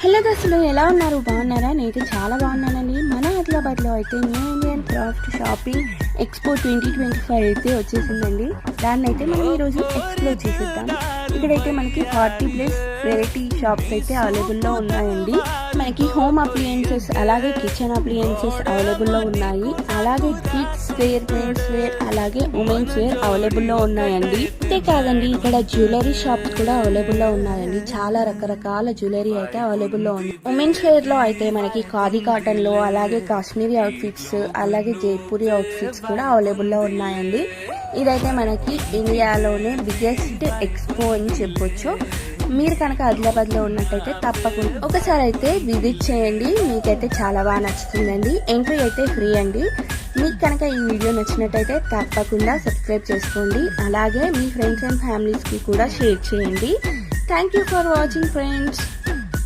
Hello దోస్తులు, ఎలా ఉన్నారు? బాగున్నారా? నేనైతే చాలా బాగున్నానండి. మన ఆదిలాబాద్లో అయితే new Indian craft shopping expo 2025 అయితే వచ్చేసిందండి. దాన్ని అయితే మనం ఈరోజు ఎక్స్ప్లోర్ చేసేద్దాం. ఇక్కడైతే మనకి 40+ వెరైటీ షాప్స్ అయితే అవైలబుల్లో ఉన్నాయండి. మనకి హోమ్ అప్లియన్సెస్ అలాగే కిచెన్ అప్లియన్సెస్ అవైలబుల్లో ఉన్నాయి. అలాగే కిడ్స్ వేర్, మెన్స్ వేర్, అలాగే ఉమెన్స్ వేర్ అవైలబుల్లో ఉన్నాయండి. అంతే కాదండి, ఇక్కడ జ్యువెలరీ షాప్స్ కూడా అవైలబుల్లో ఉన్నాయండి. చాలా రకరకాల జ్యువెలరీ అయితే అవైలబుల్లో ఉంది. ఉమెన్స్ వేర్ లో అయితే మనకి ఖాదీ కాటన్ లో, అలాగే కాశ్మీరీ అవుట్ఫిట్స్, అలాగే జైపూరి అవుట్ఫిట్స్ కూడా అవైలబుల్లో ఉన్నాయండి. ఇదైతే మనకి ఇండియాలోనే బిగ్గెస్ట్ ఎక్స్పో అని చెప్పొచ్చు. మీరు కనుక ఆదిలాబాద్లో ఉన్నట్టయితే తప్పకుండా ఒకసారి అయితే విజిట్ చేయండి. మీకైతే చాలా బాగా నచ్చుతుందండి. ఎంట్రీ అయితే ఫ్రీ అండి. మీకు కనుక ఈ వీడియో నచ్చినట్టయితే తప్పకుండా సబ్స్క్రైబ్ చేసుకోండి. అలాగే మీ ఫ్రెండ్స్ అండ్ ఫ్యామిలీస్కి కూడా షేర్ చేయండి. Thank you for watching friends.